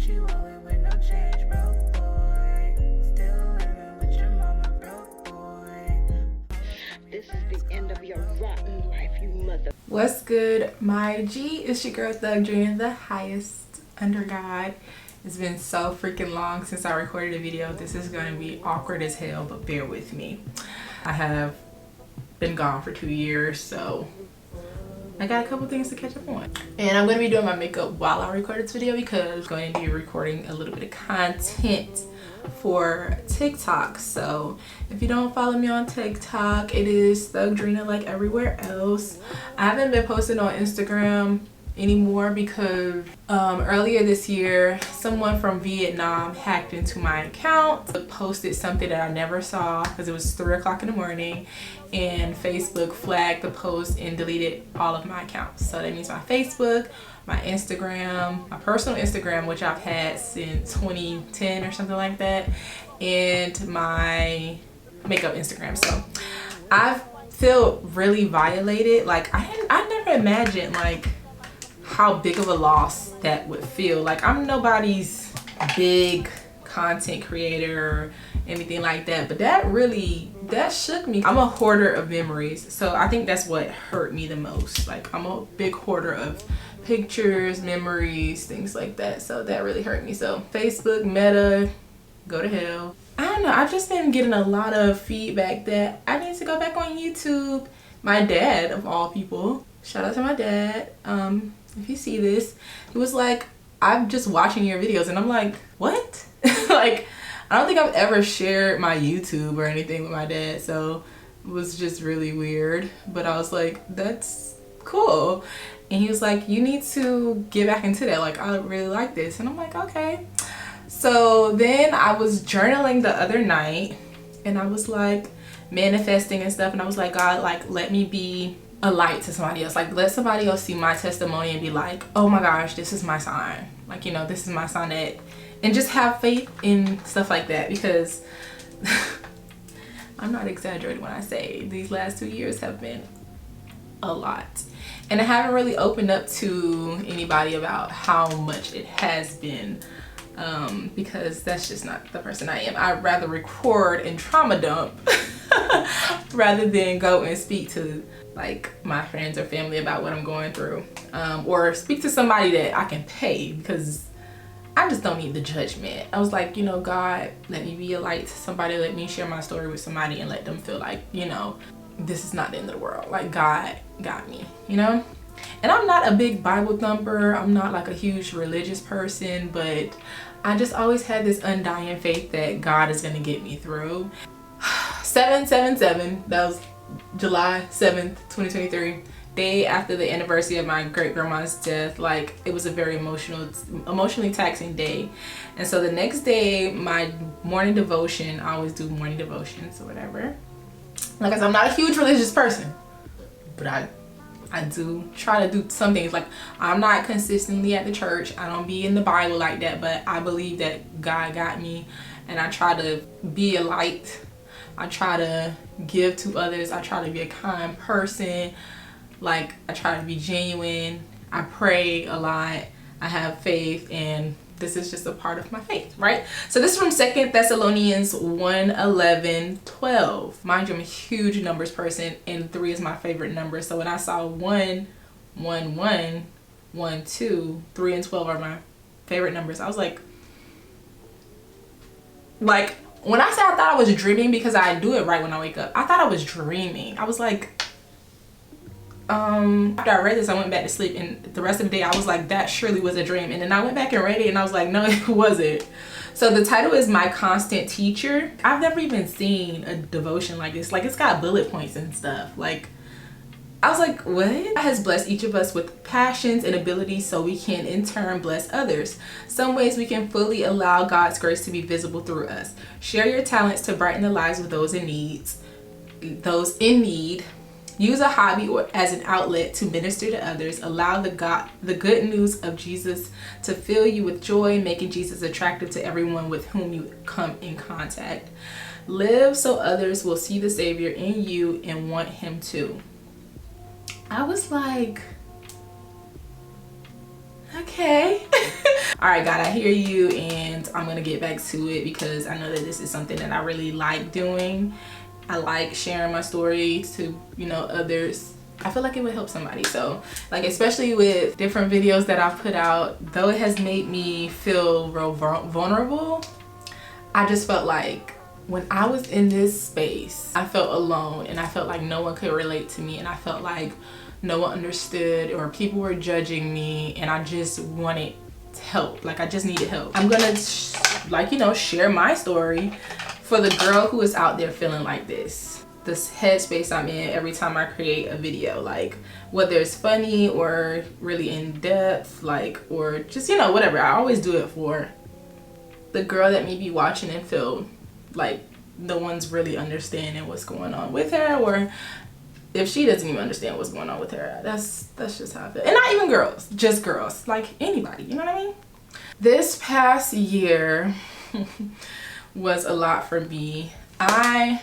you rolling with no change, broke boy. Still living with your mama, broke boy. This is the end of your rotten life, you mother. What's good, my G? It's your girl Thug Dream, the highest under God. It's been so freaking long since I recorded a video. This is going to be awkward as hell, but bear with me. I have been gone for 2 years, so I got a couple things to catch up on. And I'm going to be doing my makeup while I record this video because I'm going to be recording a little bit of content for TikTok. So if you don't follow me on TikTok, it is Thugdrina like everywhere else. I haven't been posting on Instagram anymore because earlier this year someone from Vietnam hacked into my account, posted something that I never saw because it was 3 o'clock in the morning, and Facebook flagged the post and deleted all of my accounts. So that means my Facebook, my Instagram, my personal Instagram, which I've had since 2010 or something like that, and my makeup Instagram. So I feel really violated. Like I never imagined like how big of a loss that would feel. Like I'm nobody's big content creator or anything like that, but that shook me. I'm a hoarder of memories, so I think that's what hurt me the most. Like I'm a big hoarder of pictures, memories, things like that, so that really hurt me. So Facebook, Meta, go to hell. I don't know, I've just been getting a lot of feedback that I need to go back on YouTube. My dad, of all people, shout out to my dad, if you see this, he was like, I'm just watching your videos, and I'm like, what? Like, I don't think I've ever shared my YouTube or anything with my dad, so it was just really weird. But I was like, that's cool. And he was like, you need to get back into that, like I really like this. And I'm like, okay. So then I was journaling the other night, and I was like manifesting and stuff, and I was like, God, like let me be a light to somebody else. Like let somebody else see my testimony and be like, oh my gosh, this is my sign. Like, you know, this is my sign. That, and just have faith in stuff like that, because I'm not exaggerating when I say these last 2 years have been a lot. And I haven't really opened up to anybody about how much it has been, because that's just not the person I am. I'd rather record and trauma dump rather than go and speak to like my friends or family about what I'm going through, or speak to somebody that I can pay, because I just don't need the judgment. I was like, you know, God, let me be a light to somebody. Let me share my story with somebody and let them feel like, you know, this is not the end of the world. Like God got me, you know? And I'm not a big Bible thumper. I'm not like a huge religious person, but I just always had this undying faith that God is gonna get me through. 7/7/7, that was July 7th, 2023. Day after the anniversary of my great grandma's death. Like it was a very emotionally taxing day. And so the next day, my morning devotion, I always do morning devotions or whatever. Like I said, I'm not a huge religious person, but I do try to do some things. Like I'm not consistently at the church. I don't be in the Bible like that, but I believe that God got me, and I try to be a light. I try to give to others. I try to be a kind person. Like I try to be genuine. I pray a lot. I have faith, and this is just a part of my faith, right? So this is from 2 Thessalonians 1:11-12. Mind you, I'm a huge numbers person, and 3 is my favorite number. So when I saw 1, 1, 1, 1, 2, 3, and 12 are my favorite numbers, I was like when I said I thought I was dreaming, because I do it right when I wake up, I thought I was dreaming. I was like, after I read this, I went back to sleep, and the rest of the day I was like, that surely was a dream. And then I went back and read it, and I was like, no, it wasn't. So the title is My Constant Teacher. I've never even seen a devotion like this. Like it's got bullet points and stuff. Like I was like, what? God has blessed each of us with passions and abilities so we can in turn bless others. Some ways we can fully allow God's grace to be visible through us. Share your talents to brighten the lives of those in need. Use a hobby or as an outlet to minister to others. Allow the good news of Jesus to fill you with joy, making Jesus attractive to everyone with whom you come in contact. Live so others will see the Savior in you and want him too. I was like, okay. All right, God, I hear you, and I'm gonna get back to it because I know that this is something that I really like doing. I like sharing my story to, you know, others. I feel like it would help somebody. So like, especially with different videos that I've put out, though it has made me feel real vulnerable, I just felt like when I was in this space, I felt alone, and I felt like no one could relate to me, and I felt like no one understood, or people were judging me, and I just wanted help. Like, I just needed help. I'm gonna like, you know, share my story for the girl who is out there feeling like this headspace I'm in every time I create a video, like whether it's funny or really in depth, like, or just, you know, whatever. I always do it for the girl that may be watching and feel like no one's really understanding what's going on with her, or if she doesn't even understand what's going on with her. That's just how I feel. And not even girls, just girls, like anybody, you know what I mean? This past year was a lot for me. I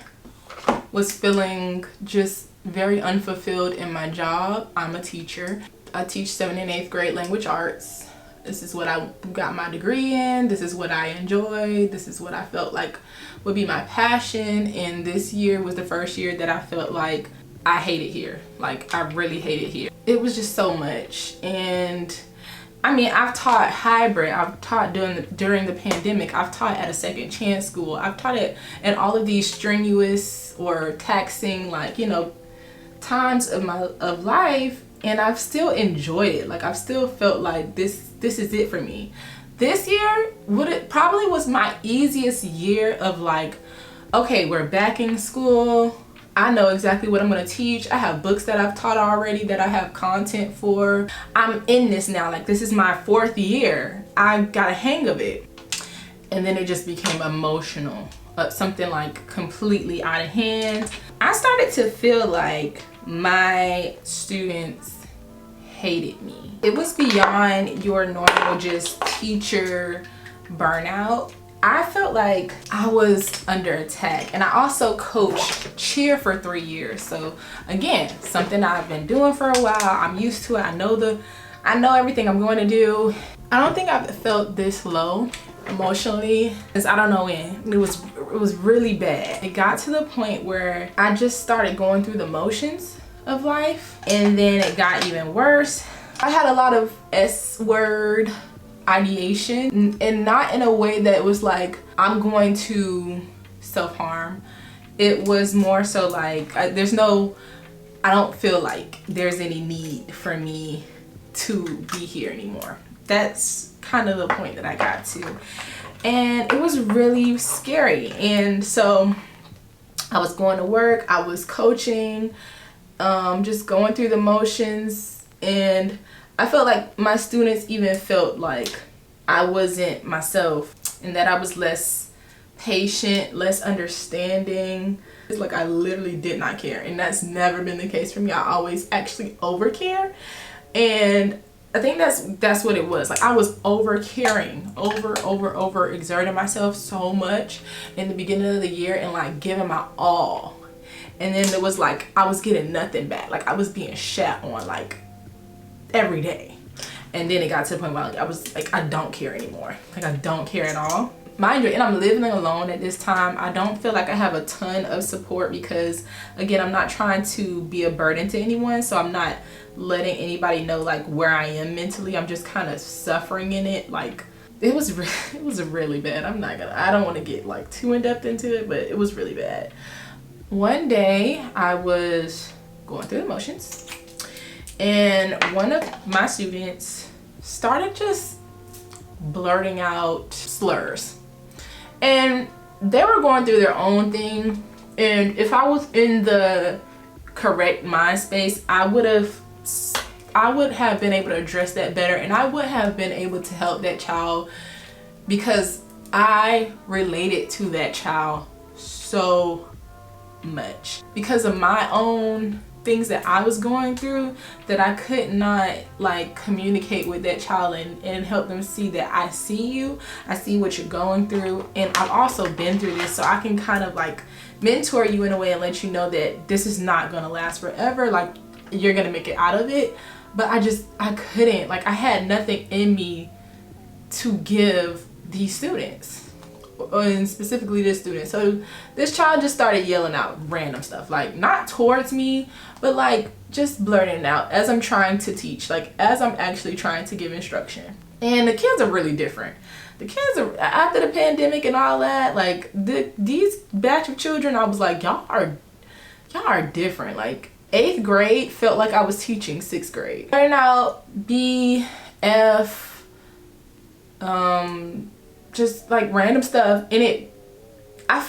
was feeling just very unfulfilled in my job. I'm a teacher. I teach 7th and 8th grade language arts. This is what I got my degree in. This is what I enjoy. This is what I felt like would be my passion. And this year was the first year that I felt like I hated here. Like, I really hated here. It was just so much. And I mean, I've taught hybrid. I've taught during the pandemic. I've taught at a second chance school. I've taught it in all of these strenuous or taxing, like, you know, times of life, and I've still enjoyed it. Like, I've still felt like this is it for me. This year probably was my easiest year of like, okay, we're back in school. I know exactly what I'm going to teach. I have books that I've taught already that I have content for. I'm in this now. Like, this is my 4th year. I got a hang of it. And then it just became emotional. Something like completely out of hand. I started to feel like my students hated me. It was beyond your normal just teacher burnout. I felt like I was under attack. And I also coached cheer for 3 years. So again, something I've been doing for a while. I'm used to it. I know everything I'm going to do. I don't think I've felt this low emotionally since I don't know when. It was really bad. It got to the point where I just started going through the motions of life, and then it got even worse. I had a lot of S-word ideation, and not in a way that was like I'm going to self-harm. It was more so like I don't feel like there's any need for me to be here anymore. That's kind of the point that I got to, and it was really scary. And so I was going to work, I was coaching, just going through the motions, and I felt like my students even felt like I wasn't myself, and that I was less patient, less understanding. It's like I literally did not care, and that's never been the case for me. I always actually over care, and I think that's what it was. Like, I was over caring, over exerting myself so much in the beginning of the year, and like giving my all, and then it was like I was getting nothing back. Like, I was being shat on like every day. And then it got to the point where like, I was like, I don't care anymore. Like, I don't care at all. Mind you, and I'm living alone at this time. I don't feel like I have a ton of support because, again, I'm not trying to be a burden to anyone. So I'm not letting anybody know like where I am mentally. I'm just kind of suffering in it. Like, it was really bad. I don't want to get like too in depth into it, but it was really bad. One day I was going through the motions, and one of my students started just blurting out slurs, and they were going through their own thing. And if I was in the correct mind space, I would have been able to address that better, and I would have been able to help that child, because I related to that child so much because of my own things that I was going through, that I could not like communicate with that child and help them see that I see you, I see what you're going through, and I've also been through this, so I can kind of like mentor you in a way and let you know that this is not gonna last forever. Like, you're gonna make it out of it. But I couldn't, like, I had nothing in me to give these students, and specifically this student. So this child just started yelling out random stuff, like not towards me, but like just blurting out as I'm trying to teach, like as I'm actually trying to give instruction. And the kids are really different. The kids are, after the pandemic and all that, like these batch of children, I was like, y'all are different. Like 8th grade felt like I was teaching 6th grade. Learning out B, F, just like random stuff, and I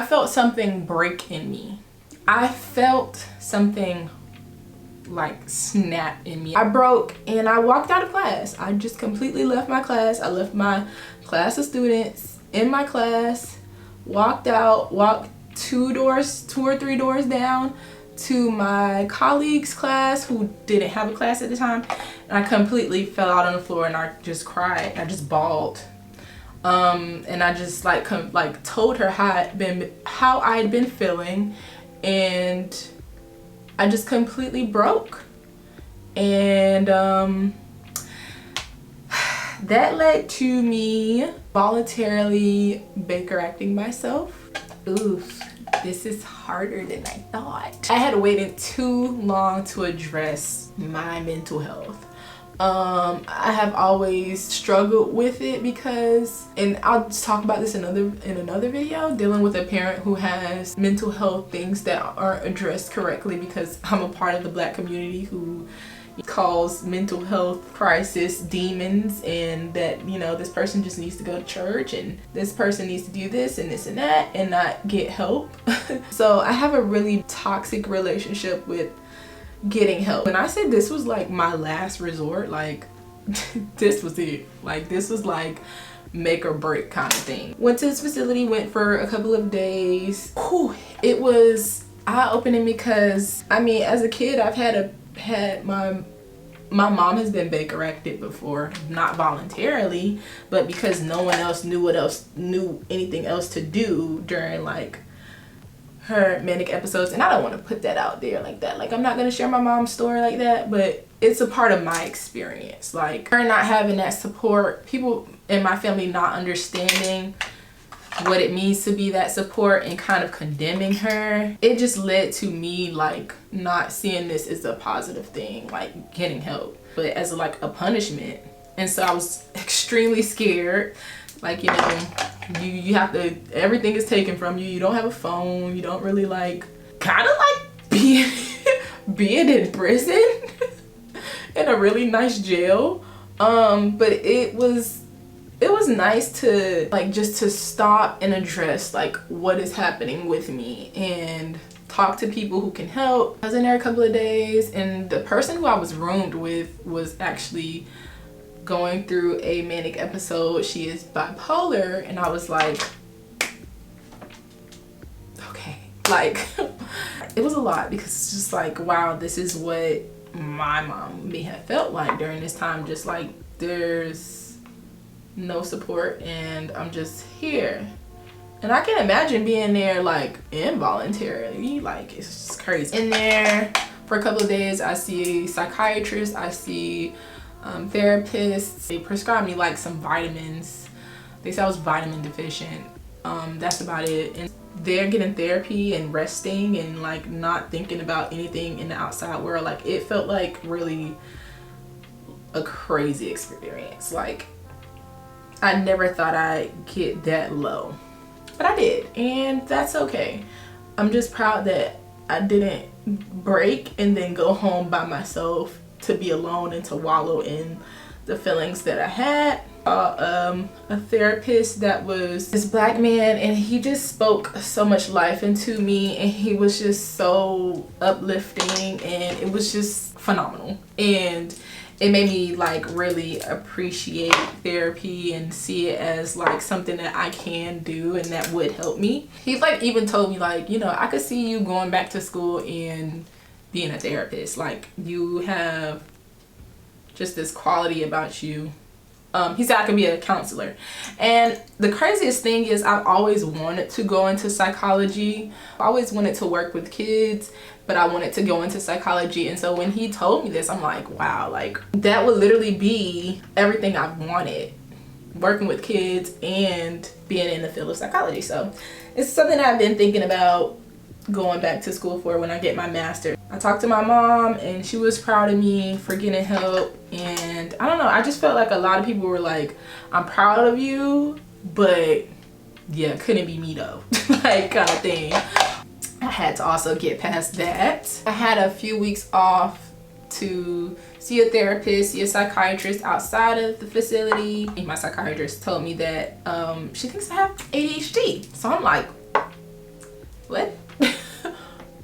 felt something break in me. I felt something like snap in me. I broke and I walked out of class. I just completely left my class. I left my class of students in my class, walked out, walked 2 or 3 doors down to my colleague's class who didn't have a class at the time, and I completely fell out on the floor and I just cried. I just bawled. And I just like told her how I had been feeling, and I just completely broke. And that led to me voluntarily Baker acting myself. Oof, this is harder than I thought. I had waited too long to address my mental health. I have always struggled with it because, and I'll just talk about this in another video, dealing with a parent who has mental health things that aren't addressed correctly, because I'm a part of the Black community who calls mental health crisis demons, and that, you know, this person just needs to go to church and this person needs to do this and this and that and not get help. So I have a really toxic relationship with getting help. When I said this was like my last resort, like this was it. Like this was like make or break kind of thing. Went to this facility, went for a couple of days. Whew, it was eye-opening because, I mean, as a kid, I've had my mom has been Baker acted before, not voluntarily, but because no one else knew anything else to do during like her manic episodes. And I don't want to put that out there like that. Like, I'm not going to share my mom's story like that, but it's a part of my experience. Like, her not having that support, people in my family not understanding what it means to be that support and kind of condemning her, it just led to me like not seeing this as a positive thing, like getting help, but as like a punishment. And so I was extremely scared. Like, you know, you have to, everything is taken from you. You don't have a phone. You don't really like, kind of like being in prison in a really nice jail. But it was nice to like just to stop and address like what is happening with me and talk to people who can help. I was in there a couple of days, and the person who I was roomed with was actually going through a manic episode. She is bipolar, and I was like, okay, like it was a lot, because it's just like, wow, this is what my mom may have felt like during this time. Just like there's no support and I'm just here. And I can imagine being there like involuntarily, like it's just crazy. In there for a couple of days, I see psychiatrists, I see therapists. They prescribed me like some vitamins. They said I was vitamin deficient. That's about it. And they're getting therapy and resting and like not thinking about anything in the outside world. Like, it felt like really a crazy experience. Like, I never thought I'd get that low, but I did, and that's okay. I'm just proud that I didn't break and then go home by myself to be alone and to wallow in the feelings that I had. A therapist that was this Black man, and he just spoke so much life into me, and he was just so uplifting, and it was just phenomenal. And it made me like really appreciate therapy and see it as like something that I can do and that would help me. He like even told me like, you know, I could see you going back to school and being a therapist. Like, you have just this quality about you. He said I could be a counselor. And the craziest thing is, I've always wanted to go into psychology. I always wanted to work with kids but I wanted to go into psychology. And so when he told me this, I'm like, wow, like that would literally be everything I've wanted, working with kids and being in the field of psychology. So it's something that I've been thinking about going back to school for when I get my master's. I talked to my mom and she was proud of me for getting help, and I don't know, I just felt like a lot of people were like, I'm proud of you, but yeah, couldn't be me though. Like kind of thing. I had to also get past that. I had a few weeks off to see a therapist, see a psychiatrist outside of the facility. My psychiatrist told me that she thinks I have ADHD. So I'm like, what?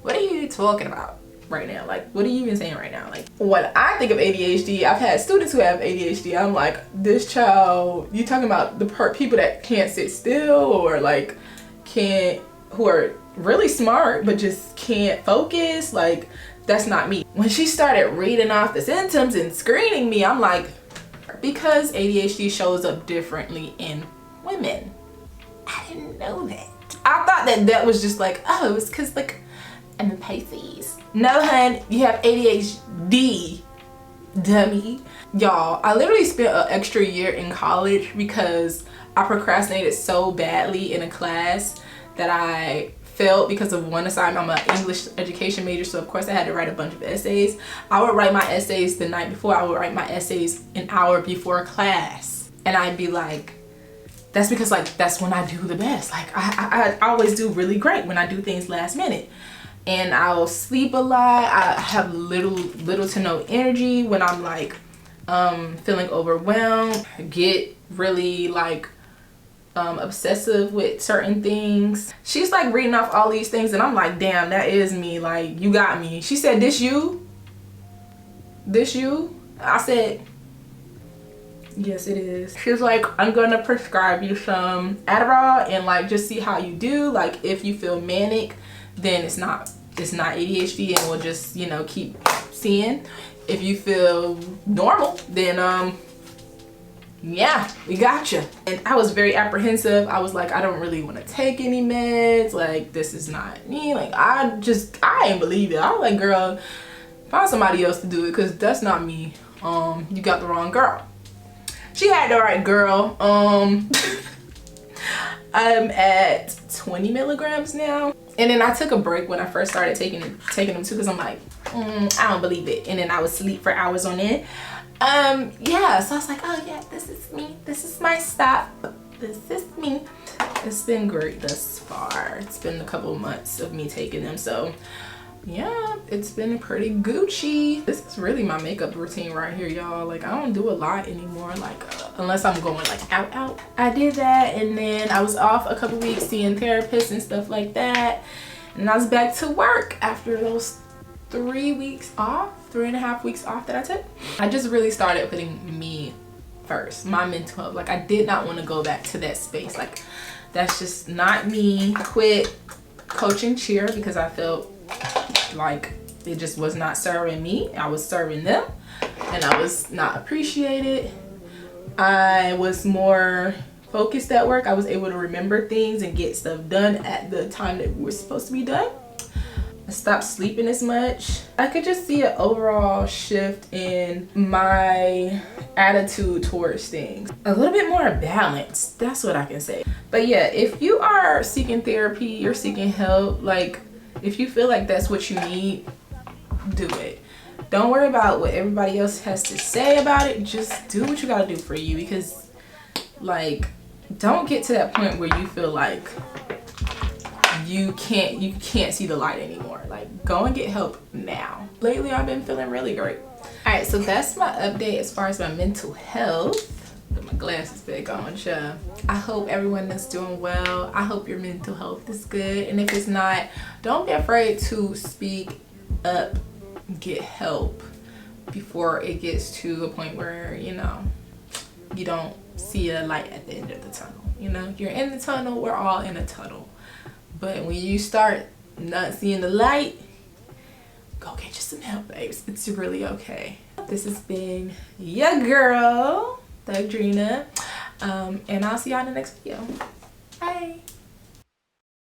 What are you talking about right now? Like, what are you even saying right now? Like, when I think of ADHD, I've had students who have ADHD. I'm like, this child, you talking about the people that can't sit still, or like who are really smart but just can't focus? Like, that's not me. When she started reading off the symptoms and screening me, I'm like, because ADHD shows up differently in women. I didn't know that. I thought that was just like, oh, it's because like I'm a Pisces. No, hun, you have ADHD, dummy. Y'all, I literally spent an extra year in college because I procrastinated so badly in a class that I failed because of one assignment. I'm an English education major, so of course I had to write a bunch of essays. I would write my essays the night before. I would write my essays an hour before class. And I'd be like, that's because like that's when I do the best. Like I always do really great when I do things last minute. And I'll sleep a lot. I have little to no energy when I'm like feeling overwhelmed. I get really like obsessive with certain things. She's like reading off all these things and I'm like, damn, that is me. Like, you got me. She said, this you? This you? I said, yes, it is. She was like, I'm gonna prescribe you some Adderall and like just see how you do. Like, if you feel manic, then it's not ADHD and we'll just, you know, keep seeing. If you feel normal, then yeah, we got you. And I was very apprehensive. I was like, I don't really want to take any meds. Like, this is not me. Like, I ain't believe it. I was like, girl, find somebody else to do it, because that's not me. You got the wrong girl. She had the right girl. I'm at 20 milligrams now. And then I took a break when I first started taking them too, because I'm like, I don't believe it. And then I would sleep for hours on end. Yeah, so I was like, oh yeah, this is me. This is my stop. This is me. It's been great thus far. It's been a couple of months of me taking them. So yeah, it's been pretty Gucci. This is really my makeup routine right here, y'all. Like, I don't do a lot anymore, like unless I'm going like out. I did that, and then I was off a couple weeks seeing therapists and stuff like that, and I was back to work after those 3.5 weeks off that I took. I just really started putting me first, my mental health. Like, I did not want to go back to that space. Like, that's just not me. I quit coaching cheer because I felt like it just was not serving me. I was serving them and I was not appreciated. I was more focused at work. I was able to remember things and get stuff done at the time that we were supposed to be done. I stopped sleeping as much. I could just see an overall shift in my attitude towards things. A little bit more balanced, that's what I can say. But yeah, if you are seeking therapy, you're seeking help, like if you feel like that's what you need, do it. Don't worry about what everybody else has to say about it. Just do what you gotta do for you, because like, don't get to that point where you feel like you can't see the light anymore. Like, go and get help now. Lately I've been feeling really great. All right, so that's my update as far as my mental health. Put my glasses back on, child. I hope everyone is doing well. I hope your mental health is good, and if it's not, don't be afraid to speak up, get help before it gets to a point where, you know, you don't see a light at the end of the tunnel. You know, you're in the tunnel, we're all in a tunnel. But when you start not seeing the light, go get you some help, babes. It's really okay. This has been your girl, Vardinada, and I'll see y'all in the next video.